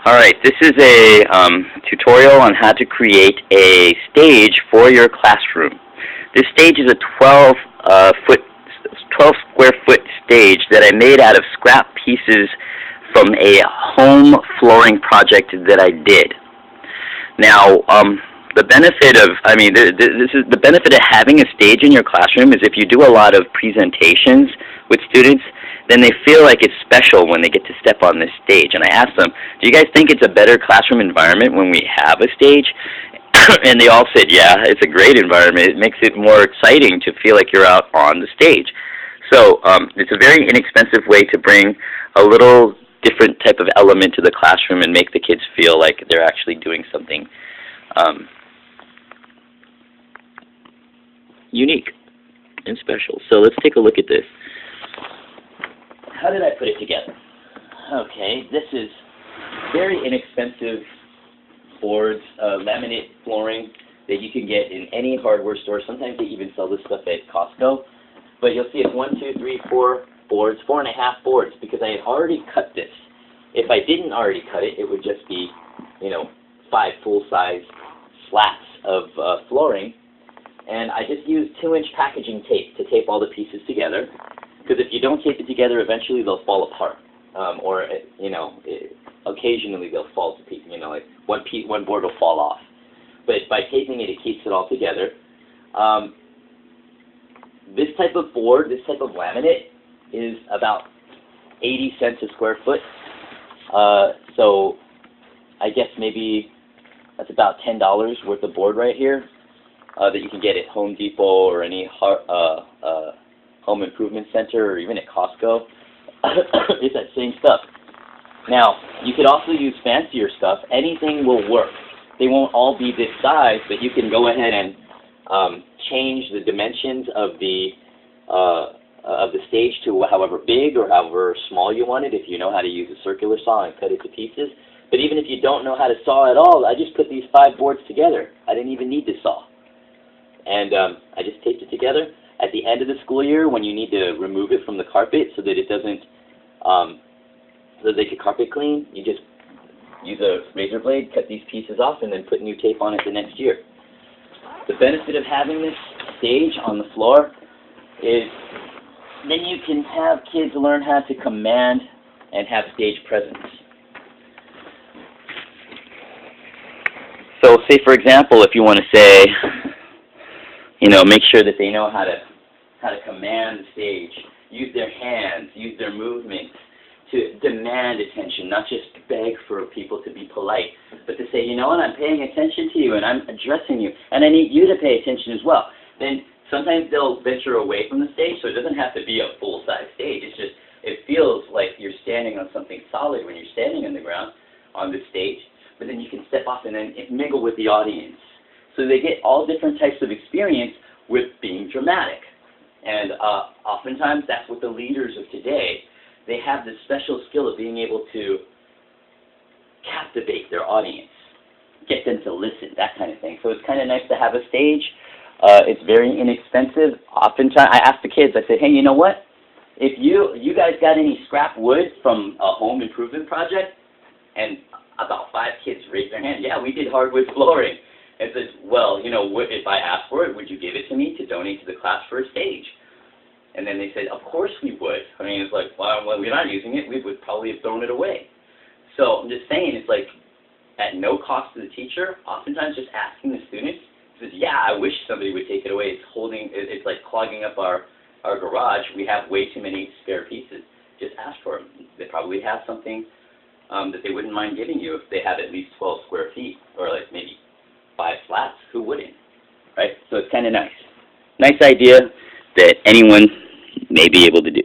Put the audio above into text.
Alright, this is a tutorial on how to create a stage for your classroom. This stage is a 12 square foot stage that I made out of scrap pieces from a home flooring project that I did. Now, the benefit of, the benefit of having a stage in your classroom is if you do a lot of presentations with students, then they feel like it's special when they get to step on this stage. And I asked them, do you guys think it's a better classroom environment when we have a stage? And they all said, yeah, it's a great environment. It makes it more exciting to feel like you're out on the stage. So it's a very inexpensive way to bring a little different type of element to the classroom and make the kids feel like they're actually doing something unique and special. So let's take a look at this. How did I put it together? Okay, this is very inexpensive boards, laminate flooring that you can get in any hardware store. Sometimes they even sell this stuff at Costco. But you'll see it's 1, 2, 3, 4 boards, 4.5 boards, because I had already cut this. If I didn't already cut it, it would just be, 5 full-size slats of flooring. And I just used 2-inch packaging tape to tape all the pieces together. Because if you don't tape it together, eventually they'll fall apart. Occasionally they'll fall to pieces. Like one board will fall off. But by taping it, it keeps it all together. This type of board, this type of laminate, is about 80 cents a square foot. So I guess maybe that's about $10 worth of board right here that you can get at Home Depot or any home improvement center or even at Costco. It's that same stuff. Now, you could also use fancier stuff. Anything will work. They won't all be this size, but you can go ahead and change the dimensions of the stage to however big or however small you want it, if you know how to use a circular saw and cut it to pieces. But even if you don't know how to saw at all, I just put these 5 boards together. I didn't even need to saw. And I just taped it together. At the end of the school year, when you need to remove it from the carpet so that it doesn't, so that they can carpet clean, you just use a razor blade, cut these pieces off, and then put new tape on it the next year. The benefit of having this stage on the floor is then you can have kids learn how to command and have stage presence. So say, for example, if you want to say, make sure that they know how to command the stage, use their hands, use their movements to demand attention, not just beg for people to be polite, but to say, you know what, I'm paying attention to you and I'm addressing you and I need you to pay attention as well. Then sometimes they'll venture away from the stage, so it doesn't have to be a full-size stage. It's just, it feels like you're standing on something solid when you're standing on the ground on the stage, but then you can step off and then mingle with the audience. So they get all different types of experience with being dramatic. And oftentimes that's what the leaders of today, they have this special skill of being able to captivate their audience, get them to listen, that kind of thing. So it's kind of nice to have a stage. It's very inexpensive. Oftentimes I ask the kids, I said, hey, you know what? If you guys got any scrap wood from a home improvement project? And about 5 kids raised their hand. Yeah, we did hardwood flooring. And says, well, if I asked for it, would you give it to me to donate to the class for a stage? And then they said, of course we would. I mean, it's like, well, when we're not using it, we would probably have thrown it away. So I'm just saying, it's like, at no cost to the teacher, oftentimes just asking the students, says, yeah, I wish somebody would take it away. It's like clogging up our garage. We have way too many spare pieces. Just ask for them. They probably have something that they wouldn't mind giving you if they have at least 12 square feet, or like maybe 5 slats. Who wouldn't? Right? So it's kind of nice. Nice idea that anyone may be able to do.